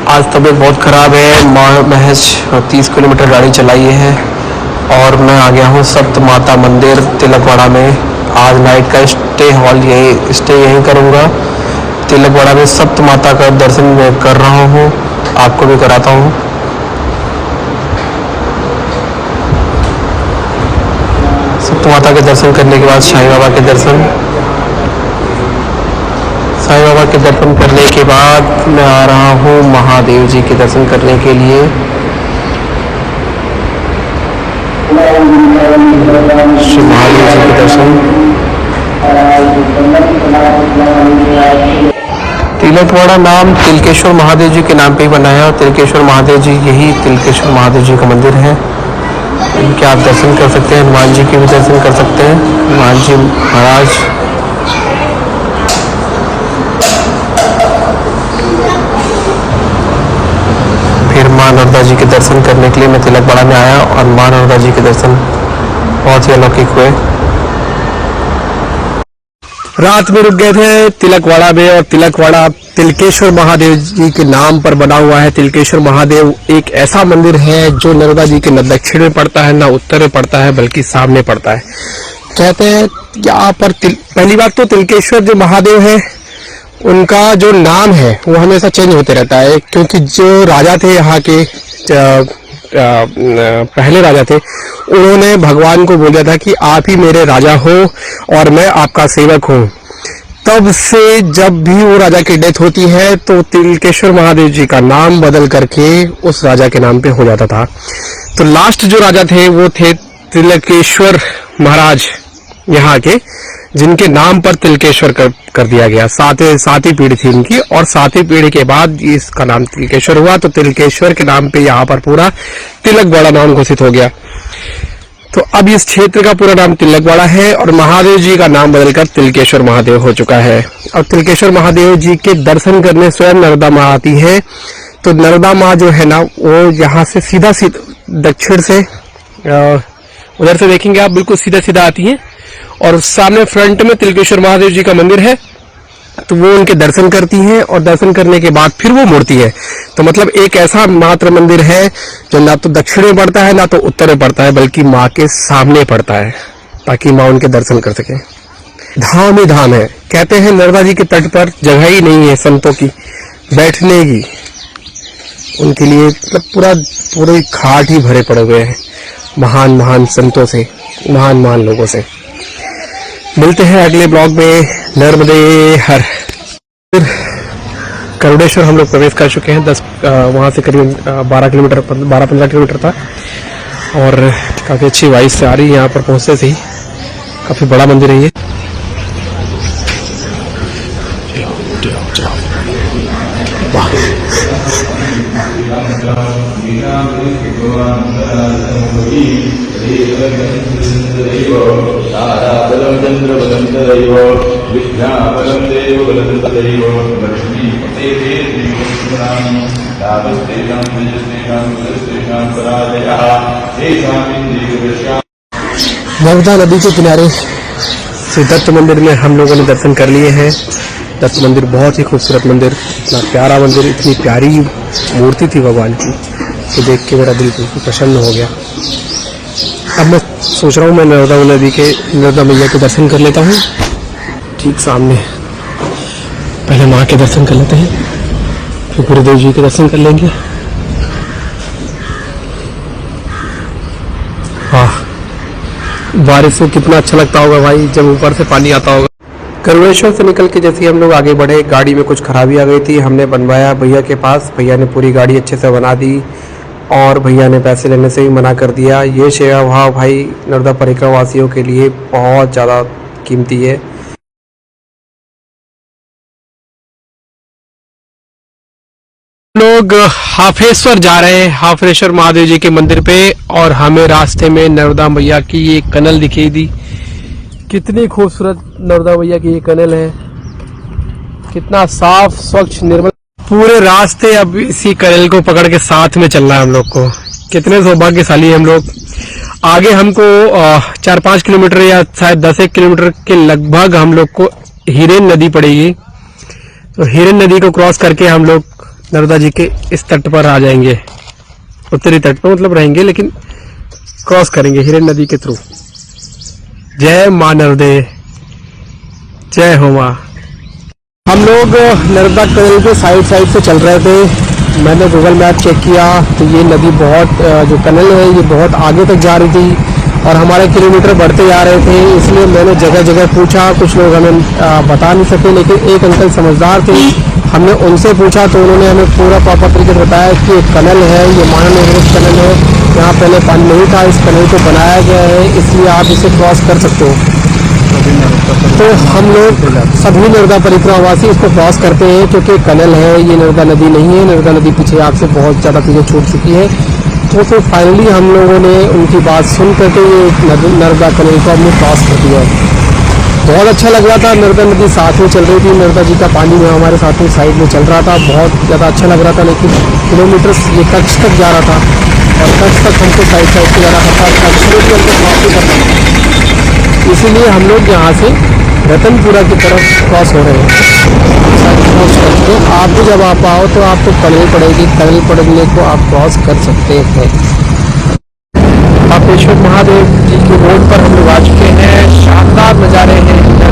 आज तबीयत बहुत ख़राब है। महज 30 किलोमीटर गाड़ी चलाई है और मैं आ गया हूँ सप्त माता मंदिर तिलकवाड़ा में। आज नाइट का स्टे यहीं करूँगा। तिलकवाड़ा में सप्त माता का दर्शन मैं कर रहा हूँ, आपको भी कराता हूँ। सप्त माता के दर्शन करने के बाद साईं बाबा के दर्शन करने के बाद मैं आ रहा हूँ महादेव जी के दर्शन करने के लिए। श्री महादेव जी के दर्शन। तिलकवाड़ा नाम तिलकेश्वर महादेव जी के नाम पे ही बना है और तिलकेश्वर महादेव जी यही तिलकेश्वर महादेव जी का मंदिर है। इनके आप दर्शन कर सकते हैं, हनुमान जी के भी दर्शन कर सकते हैं। हनुमान जी महाराज माँ नर्मदा जी के दर्शन करने के लिए मैं तिलकवाड़ा में आया और माँ नर्मदा जी के दर्शन बहुत ही अलौकिक हुए। रात में रुक गए थे तिलकवाड़ा में और तिलकवाड़ा तिलकेश्वर महादेव जी के नाम पर बना हुआ है। तिलकेश्वर महादेव एक ऐसा मंदिर है जो नर्मदा जी के न दक्षिण में पड़ता है न उत्तर में पड़ता है बल्कि सामने पड़ता है। कहते हैं यहाँ पर पहली बात तो तिलकेश्वर जो महादेव है उनका जो नाम है वो हमेशा चेंज होते रहता है, क्योंकि जो राजा थे यहाँ के पहले राजा थे उन्होंने भगवान को बोला था कि आप ही मेरे राजा हो और मैं आपका सेवक हूँ। तब से जब भी वो राजा की डेथ होती है तो तिलकेश्वर महादेव जी का नाम बदल करके उस राजा के नाम पे हो जाता था। तो लास्ट जो राजा थे वो थे तिलकेश्वर महाराज यहाँ के, जिनके नाम पर तिलकेश्वर कर दिया गया। सातवीं पीढ़ी थी इनकी और सातवीं पीढ़ी के बाद इसका नाम तिलकेश्वर हुआ। तो तिलकेश्वर के नाम पे यहाँ पर पूरा तिलकवाड़ा नाम घोषित हो गया। तो अब इस क्षेत्र का पूरा नाम तिलकवाड़ा है और महादेव जी का नाम बदलकर तिलकेश्वर महादेव हो चुका है। और तिलकेश्वर महादेव जी के दर्शन करने स्वयं नर्मदा माँ आती है। तो नर्मदा माँ जो है ना वो यहाँ से सीधा दक्षिण से उधर से देखेंगे आप, बिल्कुल सीधा सीधा आती है और सामने फ्रंट में तिलकेश्वर महादेव जी का मंदिर है। तो वो उनके दर्शन करती हैं और दर्शन करने के बाद फिर वो मुड़ती है। तो मतलब एक ऐसा मात्र मंदिर है जो ना तो दक्षिण में पड़ता है ना तो उत्तर में पड़ता है बल्कि माँ के सामने पड़ता है, ताकि माँ उनके दर्शन कर सके। धाम ही धाम है। कहते हैं नर्मदा जी के तट पर जगह ही नहीं है संतों की बैठने की। उनके लिए मतलब पूरे घाट ही भरे पड़े हुए हैं महान महान संतों से, महान महान लोगों से। मिलते हैं अगले ब्लॉग में। नर्मदे हर। करुणेश्वर हम लोग प्रवेश कर चुके हैं। वहाँ से करीब 12-15 किलोमीटर था और काफ़ी अच्छी वाइब से आ रही है। यहाँ पर पहुँचते से ही काफ़ी बड़ा मंदिर है ये। नर्मदा नदी के किनारे से दत्त मंदिर में हम लोगों ने दर्शन कर लिए हैं। दत्त मंदिर बहुत ही खूबसूरत मंदिर, इतना प्यारा मंदिर, इतनी प्यारी मूर्ति थी भगवान की तो देख के मेरा दिल बिल्कुल प्रसन्न हो गया। अब मैं सोच रहा हूँ मैं नर्मदा मैया के दर्शन कर लेता हूँ ठीक सामने। पहले माँ के दर्शन कर लेते हैं फिर गुरुदेव जी के दर्शन कर लेंगे। हाँ, बारिश से कितना अच्छा लगता होगा भाई जब ऊपर से पानी आता होगा। करुणेश्वर से निकल के जैसे हम लोग आगे बढ़े, गाड़ी में कुछ खराबी आ गई थी। हमने बनवाया भैया के पास, भैया ने पूरी गाड़ी अच्छे से बना दी और भैया ने पैसे लेने से ही मना कर दिया। ये सेवा भाव भाई नर्मदा परिक्रमा वासियों के लिए बहुत ज़्यादा कीमती है। लोग हाफेश्वर जा रहे हैं, हाफेश्वर महादेव जी के मंदिर पे, और हमें रास्ते में नर्मदा मैया की ये कनल दिखाई दी। कितनी खूबसूरत नर्मदा मैया की ये कनल है, कितना साफ स्वच्छ निर्मल। पूरे रास्ते अब इसी कनल को पकड़ के साथ में चलना है हम लोग को। कितने सौभाग्यशाली हम लोग। आगे हमको 4-5 किलोमीटर या शायद 10 किलोमीटर के लगभग हम लोग को हिरेन नदी पड़ेगी। तो हिरेन नदी को क्रॉस करके हम लोग नर्मदा जी के इस तट पर आ जाएंगे, उत्तरी तट पर मतलब रहेंगे, लेकिन क्रॉस करेंगे हिरन नदी के थ्रू। जय मां नर्मदे, जय हो मां। हम लोग नर्मदा कनाल के साइड से चल रहे थे। मैंने गूगल मैप चेक किया तो ये नदी बहुत जो कनाल है ये बहुत आगे तक जा रही थी और हमारे किलोमीटर बढ़ते जा रहे थे। इसलिए मैंने जगह जगह पूछा, कुछ लोग हमें बता नहीं सके, लेकिन एक अंकल समझदार थे, हमने उनसे पूछा तो उन्होंने हमें पूरा प्रॉपर तरीके से बताया कि एक कनाल है, ये मानव निर्मित कनाल है, यहाँ पहले पानी नहीं था, इस कनाल को बनाया गया है, इसलिए आप इसे क्रॉस कर सकते हो। तो हम लोग सभी नर्मदा परिक्रमावासी इसको क्रॉस करते हैं क्योंकि कनाल है, ये नर्मदा नदी नहीं है। नर्मदा नदी पीछे आग से बहुत ज़्यादा चीज़ें छूट चुकी है। तो फिर फाइनली हम लोगों ने उनकी बात सुन करके ये नर्मदा कनाल को हमने क्रॉस कर दिया। बहुत अच्छा लग रहा था, नर्मदा नदी साथ में चल रही थी, नर्मदा जी का पानी में हमारे साथ में साइड में चल रहा था, बहुत ज़्यादा अच्छा लग रहा था। लेकिन किलोमीटर ये कच्छ तक जा रहा था और कच्छ तक हमको साइड से जाना पड़ता, कच्छ में भी हमको क्रॉस करना पड़ता, इसीलिए हम लोग यहाँ से रतनपुरा की तरफ क्रॉस हो रहे हैं। तो आप भी जब आप आओ तो आपको कनाल पड़ेगी, कनाल पड़ने को आप क्रॉस कर सकते हैं। बापेश्वर महादेव जी की रोड पर हम लोग आ चुके हैं। शानदार नज़ारे हैं।